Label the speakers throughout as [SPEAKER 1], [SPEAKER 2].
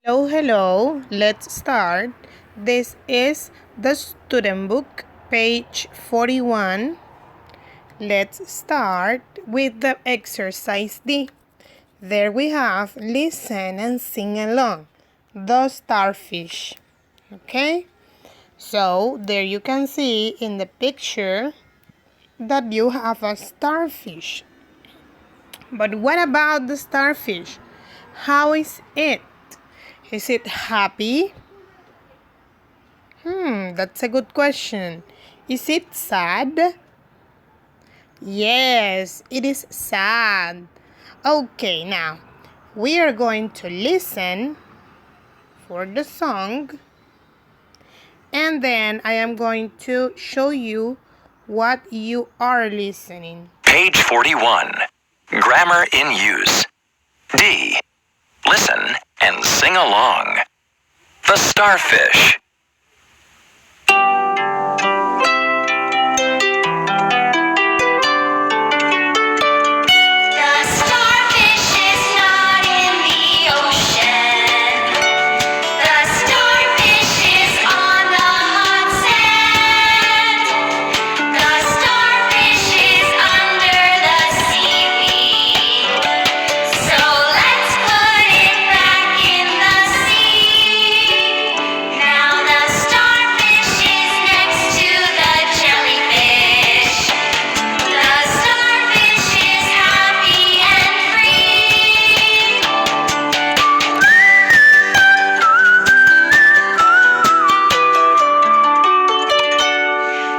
[SPEAKER 1] Hello, hello. Let's start. This is the student book, page 41. Let's start with the exercise D. There we have listen and sing along. The starfish. Okay? So, there you can see in the picture that you have a starfish. But what about the starfish? How is it? Is it happy? That's a good question. Is it sad? Yes, it is sad. Okay, now we are going to listen for the song and then I am going to show you what you are listening.
[SPEAKER 2] Page 41. Grammar in use. D. Listen and sing along. The starfish.
[SPEAKER 3] The starfish is not in the ocean. The starfish is on the hot sand. The starfish is under the seaweed. So let's put it back in the sea. Now the starfish is next to the jellyfish. The starfish is happy and free.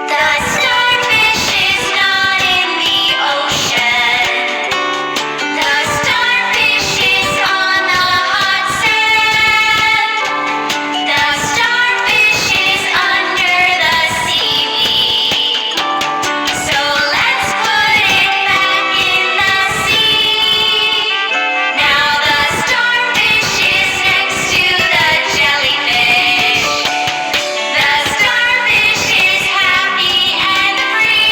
[SPEAKER 3] The starfish is not in the ocean. The starfish is on the hot sand. The starfish is under the seaweed. So let's put it back in the sea. Now the starfish is next to the jellyfish. The starfish is happy and free.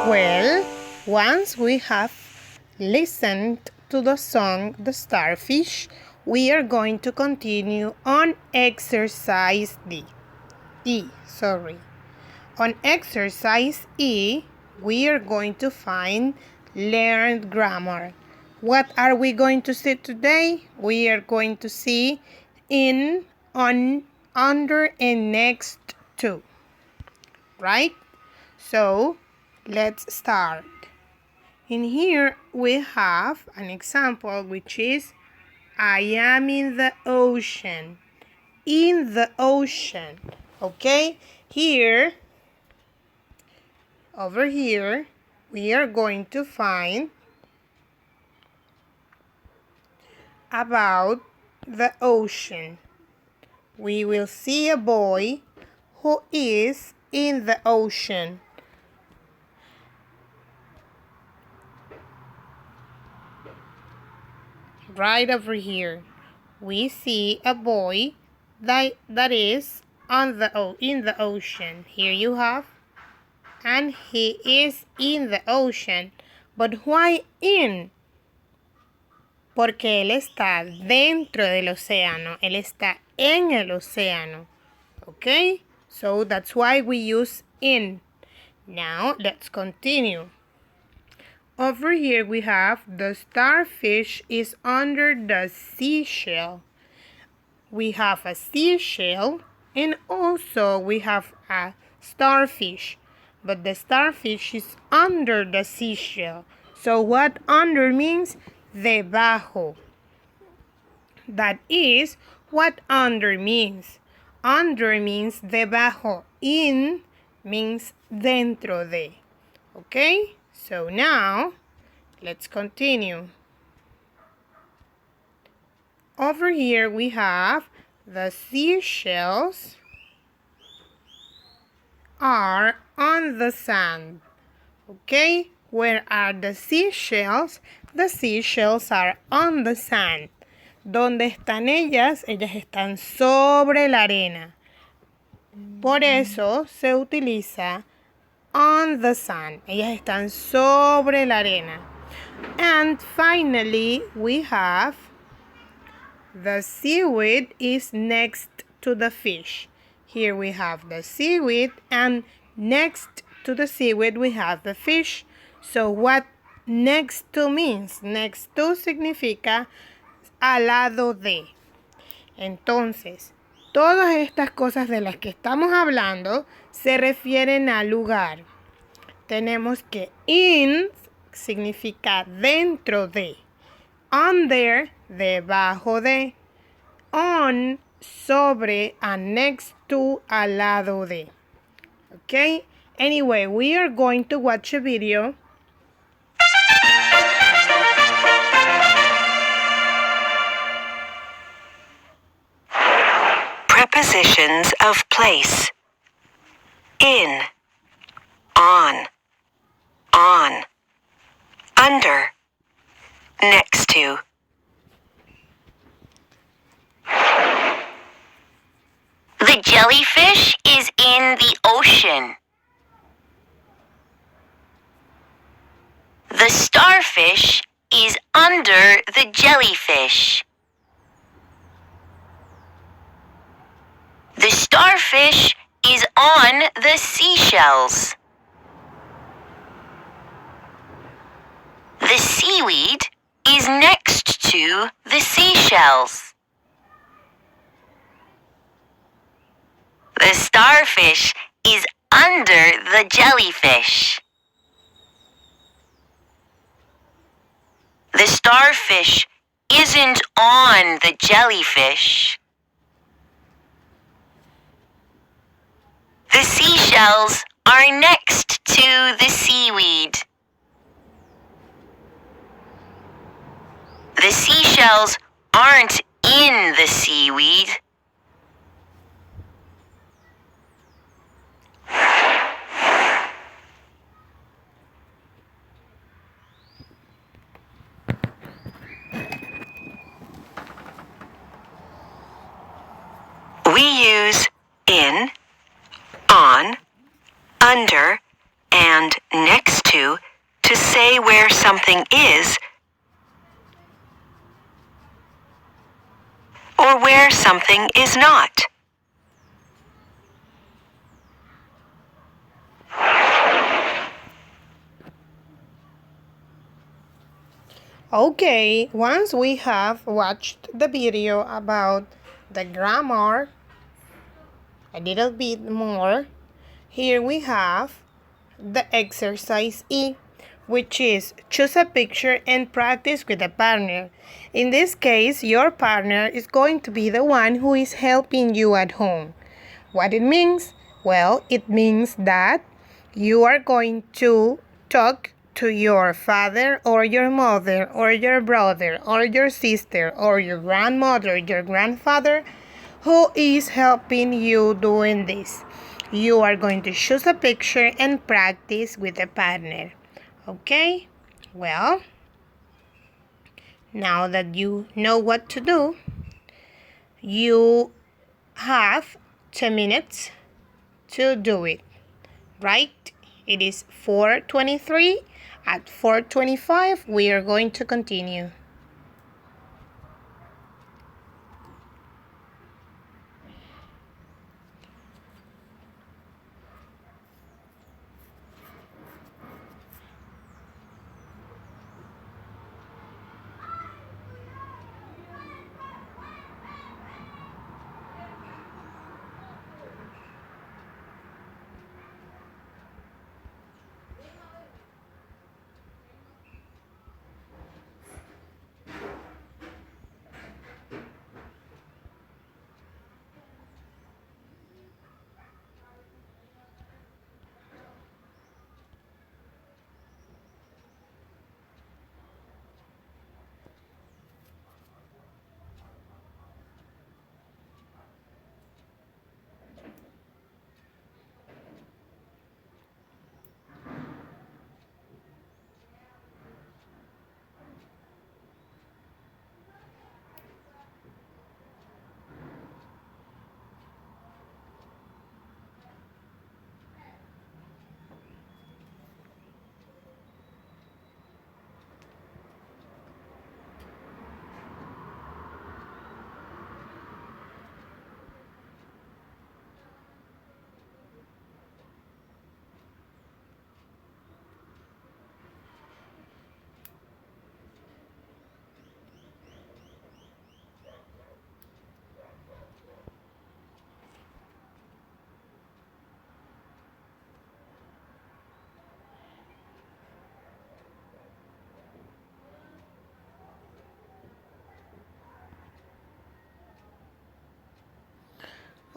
[SPEAKER 1] Well, once we have listened to the song The Starfish, we are going to continue on exercise D. On exercise E, we are going to find learned grammar. What are we going to see today? We are going to see in, on, under, and next to. Right? So, let's start. In here, we have an example which is I am in the ocean. In the ocean. Okay? Here, over here, we are going to find about the ocean. We will see a boy who is in the ocean. Right over here, we see a boy that is in the ocean. Here you have, and he is in the ocean. But why in? Porque él está dentro del océano. Él está en el océano. Okay? So that's why we use in. Now let's continue. Over here we have the starfish is under the seashell. We have a seashell and also we have a starfish. But the starfish is under the seashell. So what under means? Debajo. That is what under means. Under means debajo. In means dentro de. Okay? So now, let's continue. Over here we have the seashells are on the sand. Okay? Where are the seashells? The seashells are on the sand. ¿Dónde están ellas? Ellas están sobre la arena. Por eso se utiliza on the sun. Ellas están sobre la arena. And finally, we have the seaweed is next to the fish. Here we have the seaweed, and next to the seaweed we have the fish. So what next to means? Next to significa al lado de. Entonces, todas estas cosas de las que estamos hablando se refieren al lugar. Tenemos que in significa dentro de, under, debajo de, on, sobre, and next to, al lado de. Okay? Anyway, we are going to watch a video.
[SPEAKER 4] Prepositions of place. In, on, under, next to.
[SPEAKER 3] The jellyfish is in the ocean. The starfish is under the jellyfish. The starfish is on the seashells. The seaweed is next to the seashells. The starfish is under the jellyfish. The starfish isn't on the jellyfish. The seashells are next to the seaweed. The seashells aren't in the seaweed.
[SPEAKER 4] We use in, on, under, and next to say where something is or where something is not.
[SPEAKER 1] Okay, once we have watched the video about the grammar a little bit more, here we have the exercise E, which is choose a picture and practice with a partner. In this case, your partner is going to be the one who is helping you at home. What it means? Well, it means that you are going to talk to your father or your mother or your brother or your sister or your grandmother, your grandfather, who is helping you doing this. You are going to choose a picture and practice with a partner. Okay? Well, now that you know what to do, you have 2 minutes to do it. Right? It is 4:23. At 4:25, we are going to continue.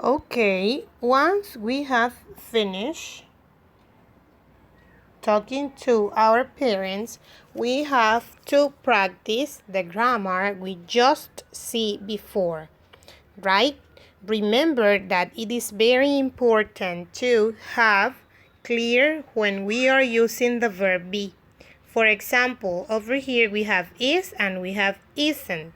[SPEAKER 1] Okay, once we have finished talking to our parents, we have to practice the grammar we just see before, right? Remember that it is very important to have clear when we are using the verb be. For example, over here we have is and we have isn't.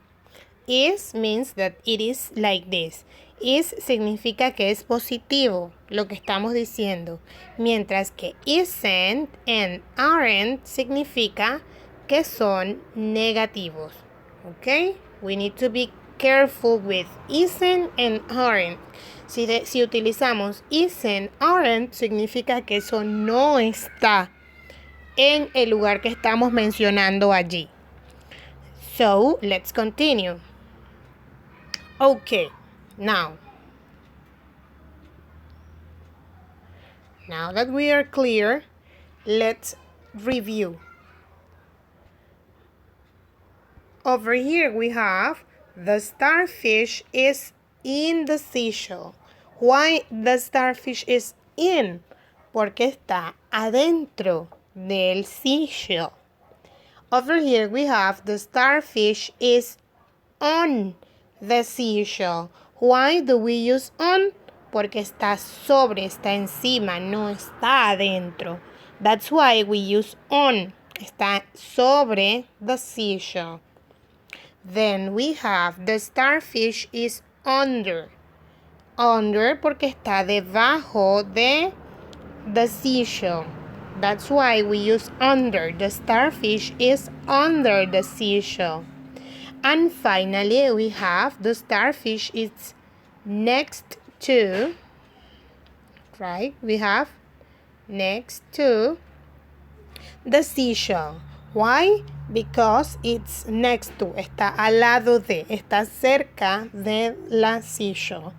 [SPEAKER 1] Is means that it is like this. Is significa que es positivo, lo que estamos diciendo. Mientras que isn't and aren't significa que son negativos. ¿Ok? We need to be careful with isn't and aren't. Si utilizamos isn't, aren't, significa que eso no está en el lugar que estamos mencionando allí. So, let's continue. Okay, now that we are clear, let's review. Over here we have the starfish is in the seashell. Why the starfish is in? Porque está adentro del seashell. Over here we have the starfish is on the seashell. Why do we use on? Porque está sobre, está encima, no está adentro. That's why we use on. Está sobre the seashell. Then we have the starfish is under. Under porque está debajo de the seashell. That's why we use under. The starfish is under the seashell. And finally, we have the starfish is next to, right? We have next to the seashell. Why? Because it's next to, está al lado de, está cerca de la seashell.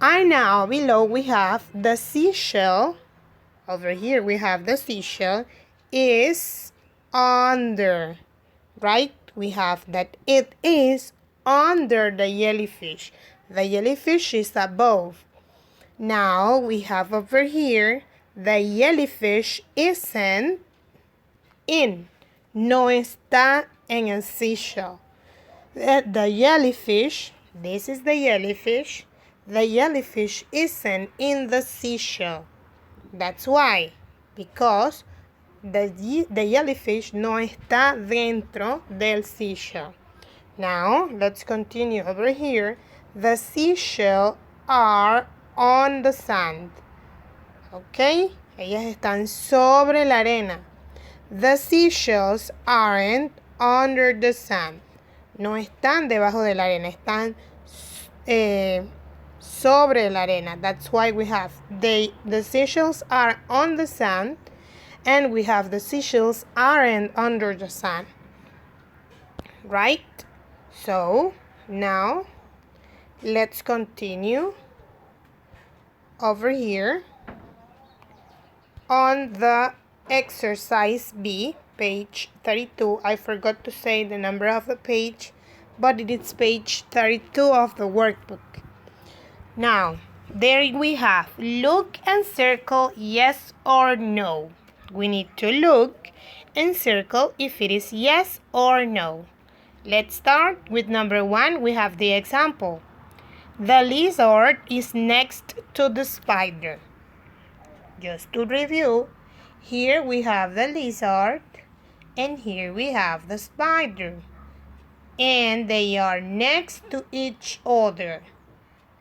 [SPEAKER 1] And now below we have the seashell. Over here we have the seashell is under, right? We have that it is under the jellyfish. The jellyfish is above. Now we have over here the jellyfish isn't in. No está en el seashell. The jellyfish, this is the jellyfish. The jellyfish isn't in the seashell. That's why, because the jellyfish no está dentro del seashell. Now, let's continue over here. The seashell are on the sand. Okay? Ellas están sobre la arena. The seashells aren't under the sand. No están debajo de la arena. Están sobre la arena. That's why we have the seashells are on the sand. And we have the seashells aren't under the sand. Right? So, now, let's continue over here on the exercise B, page 32. I forgot to say the number of the page, but it is page 32 of the workbook. Now, there we have look and circle yes or no. We need to look and circle if it is yes or no. Let's start with number 1. We have the example. The lizard is next to the spider. Just to review, here we have the lizard and here we have the spider. And they are next to each other.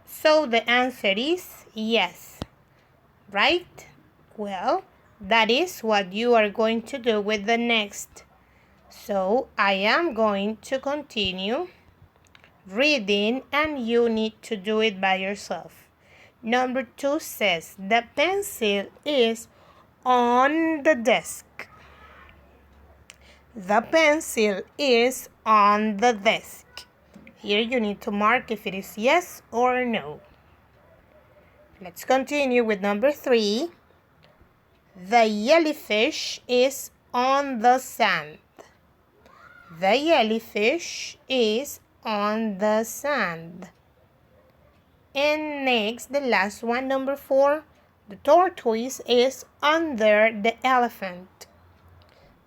[SPEAKER 1] So the answer is yes. Right? Well, that is what you are going to do with the next. So I am going to continue reading and you need to do it by yourself. Number 2 says the pencil is on the desk. The pencil is on the desk. Here you need to mark if it is yes or no. Let's continue with number 3. The jellyfish is on the sand. The jellyfish is on the sand. And next, the last one, number 4, the tortoise is under the elephant.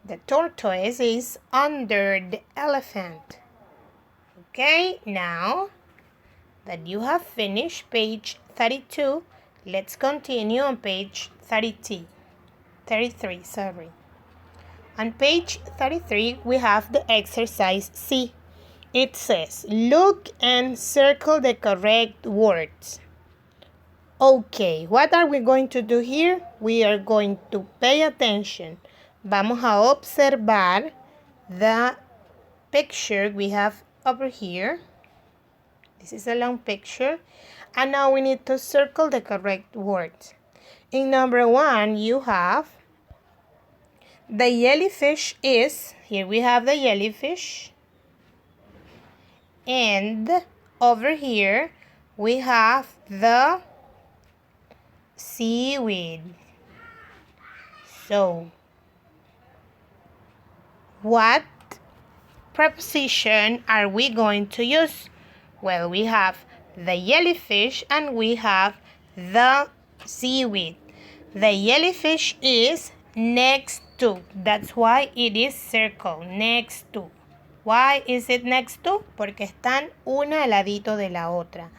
[SPEAKER 1] The tortoise is under the elephant. Okay, now that you have finished page 32, let's continue on page 33. On page 33, we have the exercise C. It says, look and circle the correct words. Okay, what are we going to do here? We are going to pay attention. Vamos a observar the picture we have over here. This is a long picture. And now we need to circle the correct words. In number 1, you have the jellyfish is, here we have the jellyfish. And over here, we have the seaweed. So, what preposition are we going to use? Well, we have the jellyfish and we have the seaweed. The jellyfish is next to. That's why it is circled, next to. Why is it next to? Porque están una al ladito de la otra.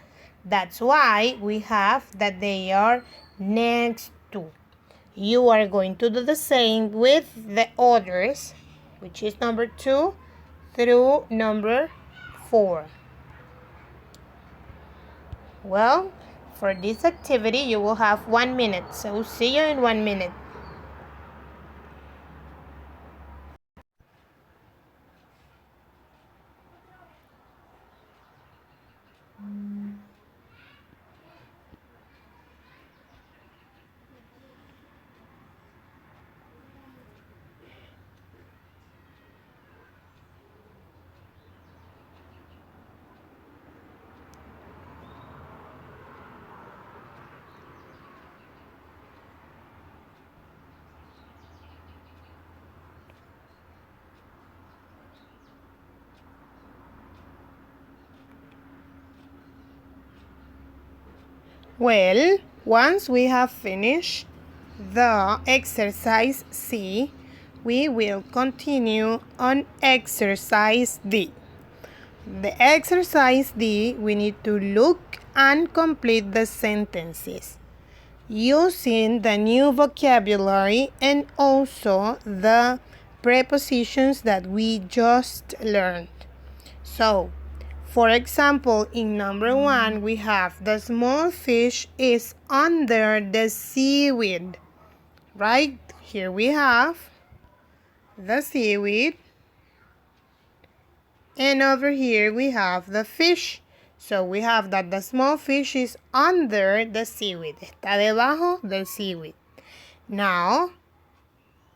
[SPEAKER 1] That's why we have that they are next to. You are going to do the same with the others, which is number 2 through number 4. Well, for this activity, you will have 1 minute. So see you in 1 minute. Well, once we have finished the exercise C, we will continue on exercise D. The exercise D, we need to look and complete the sentences using the new vocabulary and also the prepositions that we just learned. So, for example, in number 1, we have the small fish is under the seaweed. Right? Here we have the seaweed. And over here we have the fish. So we have that the small fish is under the seaweed. Está debajo del seaweed. Now,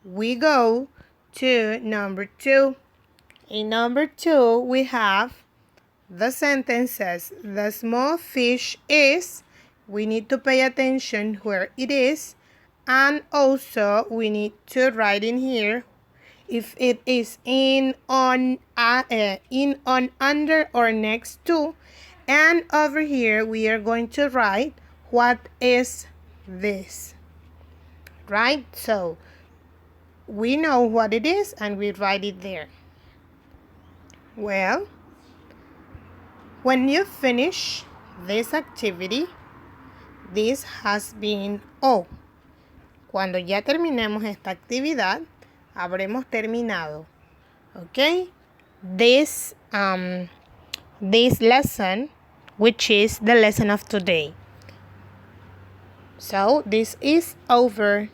[SPEAKER 1] we go to number 2. In number 2, we have the sentences, the small fish is, we need to pay attention where it is, and also we need to write in here if it is in, on, under, or next to, and over here we are going to write what is this, right? So we know what it is and we write it there. Well, when you finish this activity, this has been all. Cuando ya terminemos esta actividad, habremos terminado. Okay? This lesson, which is the lesson of today. So, this is over.